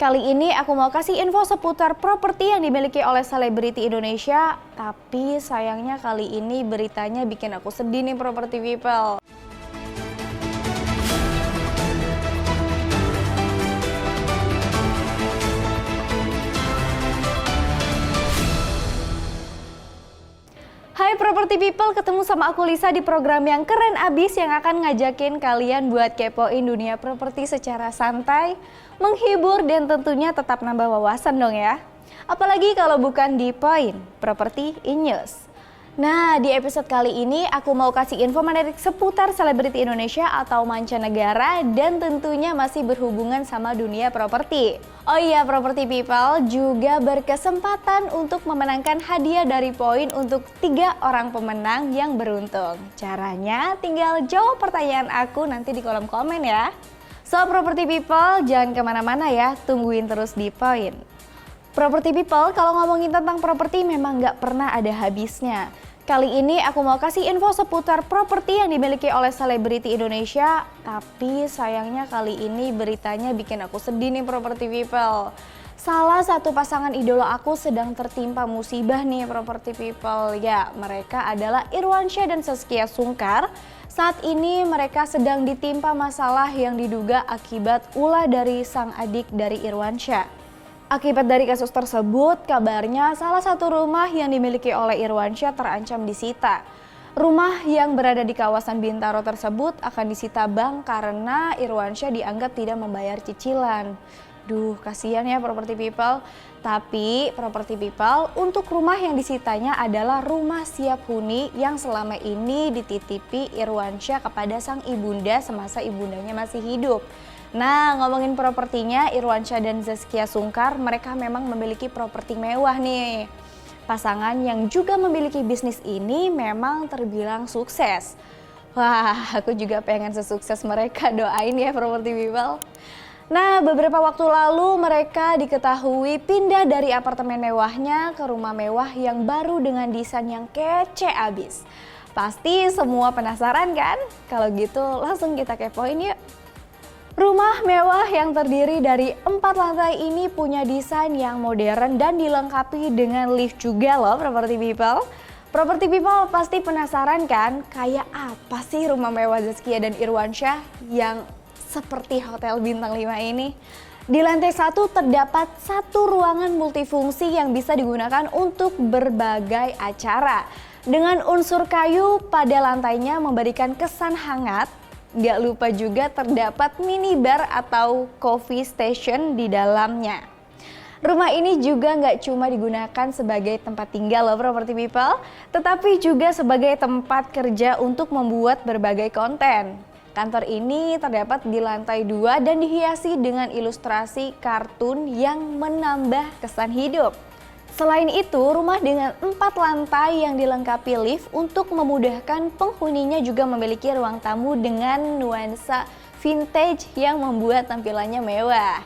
Kali ini aku mau kasih info seputar properti yang dimiliki oleh selebriti Indonesia. Tapi sayangnya kali ini beritanya bikin aku sedih nih properti people. Hai properti people, ketemu sama aku Lisa di program yang keren abis yang akan ngajakin kalian buat kepoin dunia properti secara santai, menghibur dan tentunya tetap nambah wawasan dong ya. Apalagi kalau bukan di Point Property in News. Nah, di episode kali ini aku mau kasih info menarik seputar selebriti Indonesia atau mancanegara dan tentunya masih berhubungan sama dunia properti. Oh iya, property people juga berkesempatan untuk memenangkan hadiah dari Point untuk 3 orang pemenang yang beruntung. Caranya tinggal jawab pertanyaan aku nanti di kolom komen ya. So property people jangan kemana-mana ya, tungguin terus di Point. Property people, kalau ngomongin tentang properti memang nggak pernah ada habisnya. Kali ini aku mau kasih info seputar properti yang dimiliki oleh selebriti Indonesia. Tapi sayangnya kali ini beritanya bikin aku sedih nih property people. Salah satu pasangan idola aku sedang tertimpa musibah nih property people. Ya, mereka adalah Irwansyah dan Zaskia Sungkar. Saat ini mereka sedang ditimpa masalah yang diduga akibat ulah dari sang adik dari Irwansyah. Akibat dari kasus tersebut, kabarnya salah satu rumah yang dimiliki oleh Irwansyah terancam disita. Rumah yang berada di kawasan Bintaro tersebut akan disita bank karena Irwansyah dianggap tidak membayar cicilan. Duh, kasihan ya property people. Tapi property people, untuk rumah yang disitanya adalah rumah siap huni yang selama ini dititipi Irwansyah kepada sang ibunda semasa ibundanya masih hidup. Nah, ngomongin propertinya, Irwansyah dan Zaskia Sungkar, mereka memang memiliki properti mewah nih. Pasangan yang juga memiliki bisnis ini memang terbilang sukses. Wah, aku juga pengen sesukses mereka, doain ya property people. Nah, beberapa waktu lalu mereka diketahui pindah dari apartemen mewahnya ke rumah mewah yang baru dengan desain yang kece abis. Pasti semua penasaran kan? Kalau gitu langsung kita kepoin yuk. Rumah mewah yang terdiri dari 4 lantai ini punya desain yang modern dan dilengkapi dengan lift juga loh property people. Property people pasti penasaran kan, kayak apa sih rumah mewah Zaskia dan Irwansyah yang seperti hotel bintang 5 ini? Di lantai 1 terdapat satu ruangan multifungsi yang bisa digunakan untuk berbagai acara. Dengan unsur kayu pada lantainya memberikan kesan hangat. Gak lupa juga terdapat minibar atau coffee station di dalamnya. Rumah ini juga gak cuma digunakan sebagai tempat tinggal loh property people, tetapi juga sebagai tempat kerja untuk membuat berbagai konten. Kantor ini terdapat di lantai 2 dan dihiasi dengan ilustrasi kartun yang menambah kesan hidup. Selain itu, rumah dengan 4 lantai yang dilengkapi lift untuk memudahkan penghuninya juga memiliki ruang tamu dengan nuansa vintage yang membuat tampilannya mewah.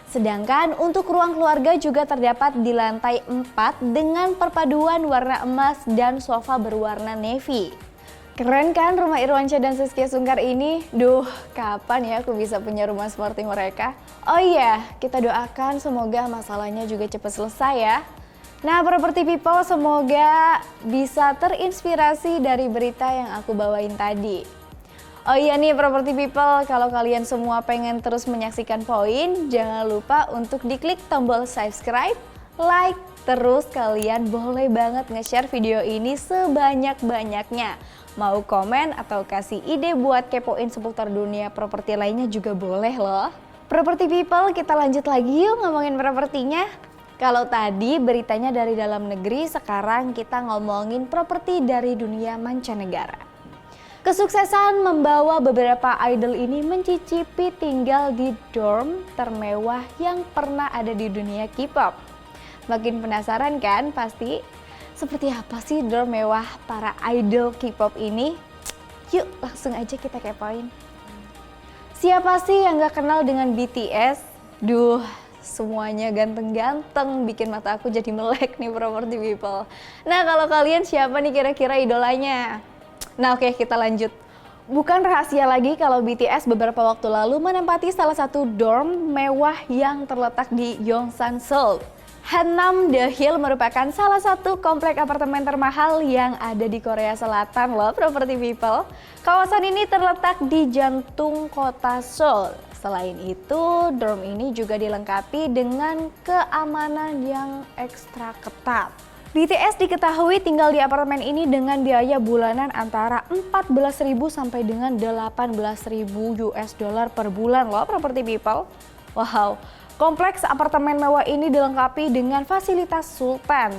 Sedangkan untuk ruang keluarga juga terdapat di lantai 4 dengan perpaduan warna emas dan sofa berwarna navy. Keren kan rumah Irwansyah dan Zaskia Sungkar ini? Duh, kapan ya aku bisa punya rumah seperti mereka? Oh iya, kita doakan semoga masalahnya juga cepat selesai ya. Nah property people, semoga bisa terinspirasi dari berita yang aku bawain tadi. Oh iya nih property people, kalau kalian semua pengen terus menyaksikan Point, jangan lupa untuk diklik tombol subscribe, like, terus kalian boleh banget nge-share video ini sebanyak-banyaknya. Mau komen atau kasih ide buat kepoin seputar dunia properti lainnya juga boleh loh. Property people, kita lanjut lagi yuk ngomongin propertinya. Kalau tadi beritanya dari dalam negeri, sekarang kita ngomongin properti dari dunia mancanegara. Kesuksesan membawa beberapa idol ini mencicipi tinggal di dorm termewah yang pernah ada di dunia K-pop. Makin penasaran kan pasti? Seperti apa sih dorm mewah para idol K-pop ini? Yuk langsung aja kita kepoin. Siapa sih yang gak kenal dengan BTS? Duh, semuanya ganteng-ganteng, bikin mata aku jadi melek nih property people. Nah kalau kalian siapa nih kira-kira idolanya? Nah oke, kita lanjut. Bukan rahasia lagi kalau BTS beberapa waktu lalu menempati salah satu dorm mewah yang terletak di Yongsan, Seoul. Hanam The Hill merupakan salah satu komplek apartemen termahal yang ada di Korea Selatan loh, Property People. Kawasan ini terletak di jantung kota Seoul. Selain itu, dorm ini juga dilengkapi dengan keamanan yang ekstra ketat. BTS diketahui tinggal di apartemen ini dengan biaya bulanan antara 14.000 sampai dengan 18.000 US dollar per bulan loh, Property People. Wow, kompleks apartemen mewah ini dilengkapi dengan fasilitas sultan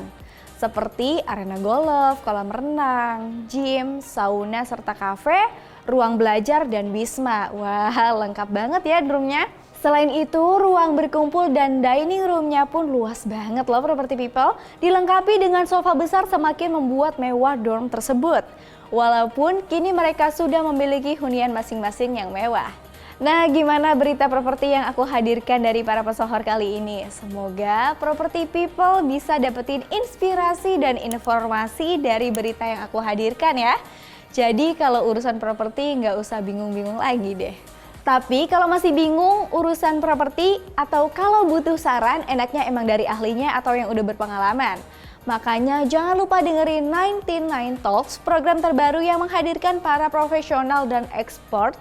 seperti arena golf, kolam renang, gym, sauna serta kafe, ruang belajar dan wisma. Wah, lengkap banget ya dormnya. Selain itu, ruang berkumpul dan dining room-nya pun luas banget loh, Property People. Dilengkapi dengan sofa besar semakin membuat mewah dorm tersebut. Walaupun kini mereka sudah memiliki hunian masing-masing yang mewah. Nah, gimana berita properti yang aku hadirkan dari para pesohor kali ini? Semoga Property People bisa dapetin inspirasi dan informasi dari berita yang aku hadirkan ya. Jadi kalau urusan properti nggak usah bingung-bingung lagi deh. Tapi kalau masih bingung urusan properti atau kalau butuh saran, enaknya emang dari ahlinya atau yang udah berpengalaman. Makanya jangan lupa dengerin 99 Talks, program terbaru yang menghadirkan para profesional dan expert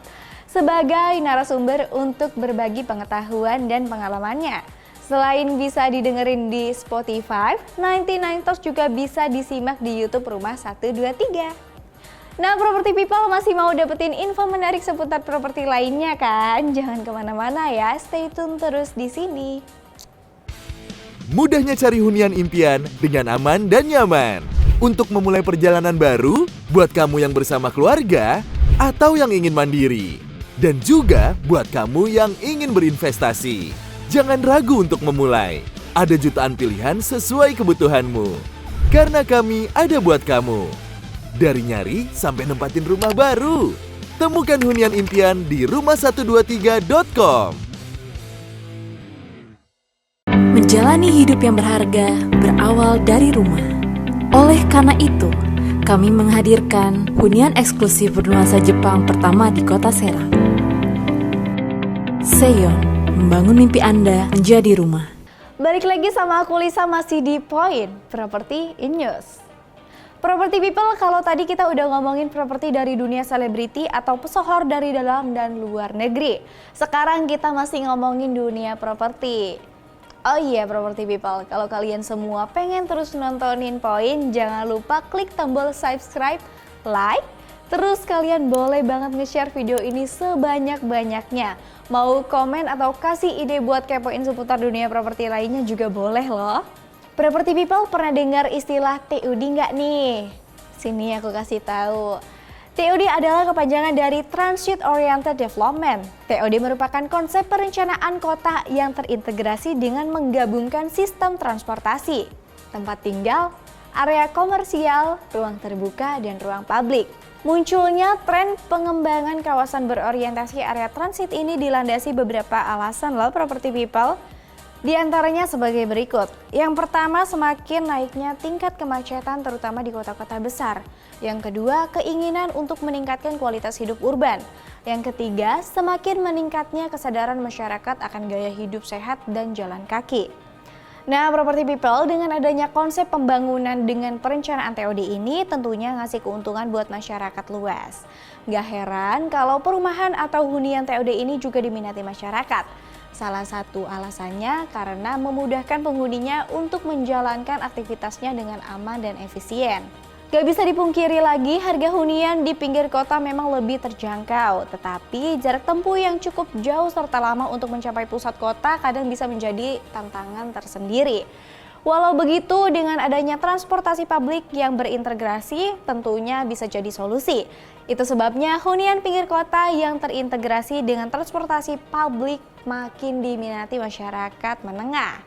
sebagai narasumber untuk berbagi pengetahuan dan pengalamannya. Selain bisa didengerin di Spotify, 99 Talks juga bisa disimak di YouTube Rumah 123. Nah, Property People masih mau dapetin info menarik seputar properti lainnya kan? Jangan kemana-mana ya, stay tune terus di sini. Mudahnya cari hunian impian dengan aman dan nyaman. Untuk memulai perjalanan baru, buat kamu yang bersama keluarga atau yang ingin mandiri. Dan juga buat kamu yang ingin berinvestasi. Jangan ragu untuk memulai. Ada jutaan pilihan sesuai kebutuhanmu. Karena kami ada buat kamu. Dari nyari sampai nempatin rumah baru. Temukan hunian impian di rumah123.com. Menjalani hidup yang berharga berawal dari rumah. Oleh karena itu, kami menghadirkan hunian eksklusif bernuansa Jepang pertama di kota Serang. Seon, membangun mimpi Anda menjadi rumah. Balik lagi sama aku Lisa masih di Point Property in News. Property People, kalau tadi kita udah ngomongin properti dari dunia selebriti atau pesohor dari dalam dan luar negeri. Sekarang kita masih ngomongin dunia properti. Oh iya Property People, kalau kalian semua pengen terus nontonin Point, jangan lupa klik tombol subscribe, like, terus kalian boleh banget nge-share video ini sebanyak-banyaknya. Mau komen atau kasih ide buat kepoin seputar dunia properti lainnya juga boleh loh. Property People pernah dengar istilah TOD nggak nih? Sini aku kasih tahu. TOD adalah kepanjangan dari Transit Oriented Development. TOD merupakan konsep perencanaan kota yang terintegrasi dengan menggabungkan sistem transportasi, tempat tinggal, area komersial, ruang terbuka, dan ruang publik. Munculnya tren pengembangan kawasan berorientasi area transit ini dilandasi beberapa alasan loh Property People. Di antaranya sebagai berikut. Yang pertama, semakin naiknya tingkat kemacetan terutama di kota-kota besar. Yang kedua, keinginan untuk meningkatkan kualitas hidup urban. Yang ketiga, semakin meningkatnya kesadaran masyarakat akan gaya hidup sehat dan jalan kaki. Nah, Property People, dengan adanya konsep pembangunan dengan perencanaan TOD ini tentunya ngasih keuntungan buat masyarakat luas. Gak heran kalau perumahan atau hunian TOD ini juga diminati masyarakat. Salah satu alasannya karena memudahkan penghuninya untuk menjalankan aktivitasnya dengan aman dan efisien. Gak bisa dipungkiri lagi, harga hunian di pinggir kota memang lebih terjangkau. Tetapi jarak tempuh yang cukup jauh serta lama untuk mencapai pusat kota kadang bisa menjadi tantangan tersendiri. Walau begitu, dengan adanya transportasi publik yang berintegrasi tentunya bisa jadi solusi. Itu sebabnya hunian pinggir kota yang terintegrasi dengan transportasi publik makin diminati masyarakat menengah.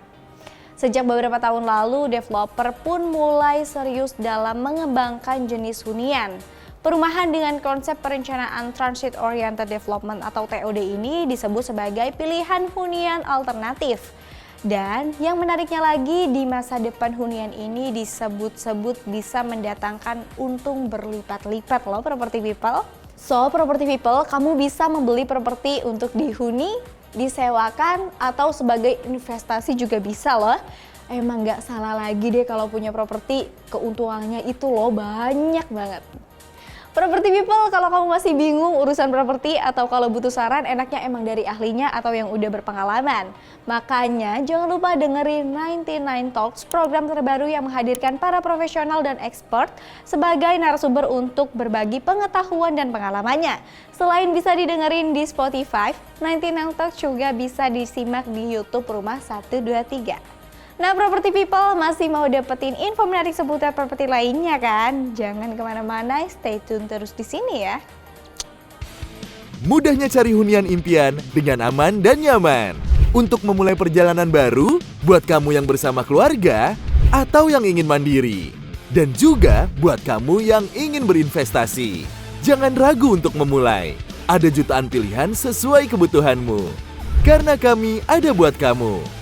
Sejak beberapa tahun lalu, developer pun mulai serius dalam mengembangkan jenis hunian. Perumahan dengan konsep perencanaan Transit Oriented Development atau TOD ini disebut sebagai pilihan hunian alternatif. Dan yang menariknya lagi, di masa depan hunian ini disebut-sebut bisa mendatangkan untung berlipat-lipat loh Property People. So, property people, kamu bisa membeli properti untuk dihuni, disewakan, atau sebagai investasi juga bisa loh. Emang gak salah lagi deh kalau punya properti, keuntungannya itu loh banyak banget. Property people, kalau kamu masih bingung urusan properti atau kalau butuh saran, enaknya emang dari ahlinya atau yang udah berpengalaman. Makanya jangan lupa dengerin 99 Talks, program terbaru yang menghadirkan para profesional dan expert sebagai narasumber untuk berbagi pengetahuan dan pengalamannya. Selain bisa didengerin di Spotify, 99 Talks juga bisa disimak di YouTube Rumah 123. Nah, property people, masih mau dapetin info menarik seputar properti lainnya kan? Jangan kemana-mana, stay tune terus di sini ya. Mudahnya cari hunian impian dengan aman dan nyaman. Untuk memulai perjalanan baru, buat kamu yang bersama keluarga atau yang ingin mandiri. Dan juga buat kamu yang ingin berinvestasi. Jangan ragu untuk memulai. Ada jutaan pilihan sesuai kebutuhanmu. Karena kami ada buat kamu.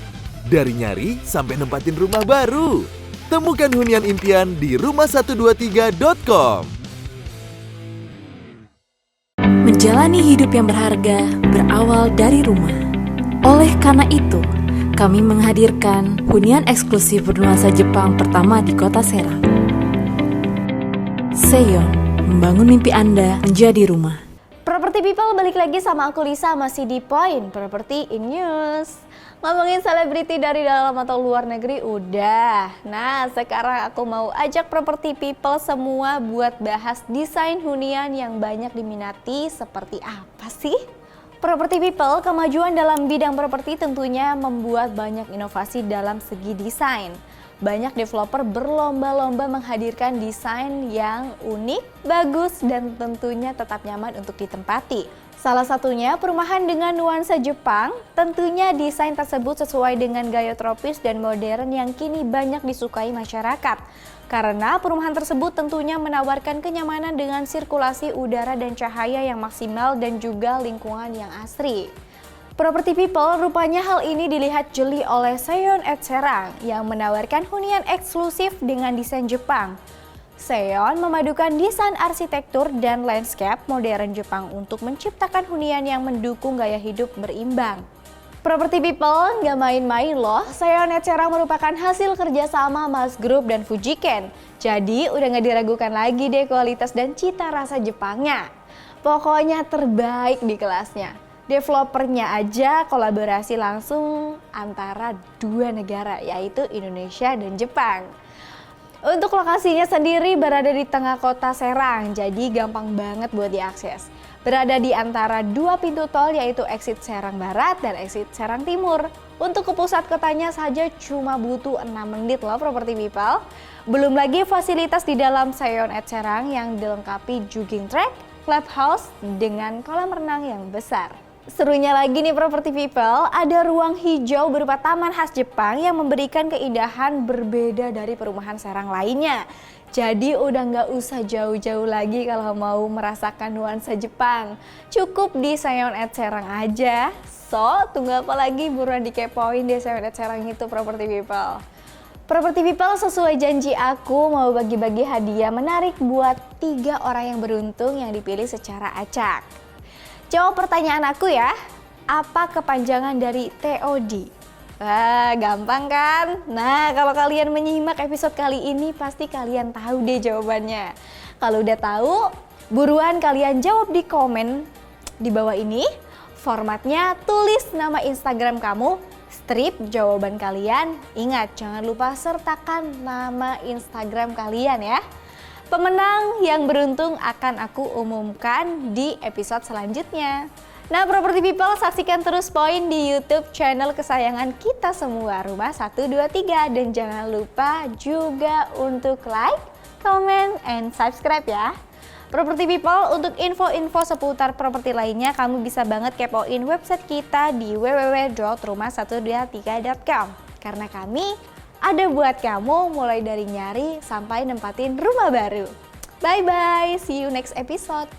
Dari nyari sampai nempatin rumah baru. Temukan hunian impian di rumah123.com. Menjalani hidup yang berharga berawal dari rumah. Oleh karena itu, kami menghadirkan hunian eksklusif bernuansa Jepang pertama di kota Serang. Seyon, membangun mimpi Anda menjadi rumah. Property people, balik lagi sama aku Lisa, masih di Point Property in News. Ngomongin selebriti dari dalam atau luar negeri udah. Nah, sekarang aku mau ajak property people semua buat bahas desain hunian yang banyak diminati seperti apa sih? Property people, kemajuan dalam bidang properti tentunya membuat banyak inovasi dalam segi desain. Banyak developer berlomba-lomba menghadirkan desain yang unik, bagus, dan tentunya tetap nyaman untuk ditempati. Salah satunya perumahan dengan nuansa Jepang, tentunya desain tersebut sesuai dengan gaya tropis dan modern yang kini banyak disukai masyarakat. Karena perumahan tersebut tentunya menawarkan kenyamanan dengan sirkulasi udara dan cahaya yang maksimal dan juga lingkungan yang asri. Property people, rupanya hal ini dilihat jeli oleh Seyon at Serang yang menawarkan hunian eksklusif dengan desain Jepang. Seyon memadukan desain arsitektur dan landscape modern Jepang untuk menciptakan hunian yang mendukung gaya hidup berimbang. Property people, nggak main-main loh. Seyon at Serang merupakan hasil kerjasama Mas Group dan Fujiken. Jadi udah nggak diragukan lagi deh kualitas dan cita rasa Jepangnya. Pokoknya terbaik di kelasnya. Developernya aja kolaborasi langsung antara dua negara, yaitu Indonesia dan Jepang. Untuk lokasinya sendiri berada di tengah kota Serang, jadi gampang banget buat diakses. Berada di antara dua pintu tol, yaitu exit Serang Barat dan exit Serang Timur. Untuk ke pusat kotanya saja cuma butuh 6 menit loh property people. Belum lagi fasilitas di dalam Seyon at Serang yang dilengkapi jogging track, clubhouse dengan kolam renang yang besar. Serunya lagi nih property people, ada ruang hijau berupa taman khas Jepang yang memberikan keindahan berbeda dari perumahan Serang lainnya. Jadi udah nggak usah jauh-jauh lagi kalau mau merasakan nuansa Jepang. Cukup di Seyon at Serang aja. So, tunggu apa lagi, buruan dikepoin deh Seyon at Serang itu property people. Property people, sesuai janji aku mau bagi-bagi hadiah menarik buat 3 orang yang beruntung yang dipilih secara acak. Jawab pertanyaan aku ya, apa kepanjangan dari TOD? Wah, gampang kan? Nah, kalau kalian menyimak episode kali ini pasti kalian tahu deh jawabannya. Kalau udah tahu, buruan kalian jawab di komen di bawah ini. Formatnya tulis nama Instagram kamu, strip jawaban kalian. Ingat, jangan lupa sertakan nama Instagram kalian ya. Pemenang yang beruntung akan aku umumkan di episode selanjutnya. Nah, property people, saksikan terus Point di YouTube channel kesayangan kita semua, Rumah 123. Dan jangan lupa juga untuk like, comment, and subscribe ya. Property people, untuk info-info seputar properti lainnya, kamu bisa banget kepoin website kita di www.rumah123.com. Karena kami ada buat kamu mulai dari nyari sampai nempatin rumah baru. Bye-bye, see you next episode.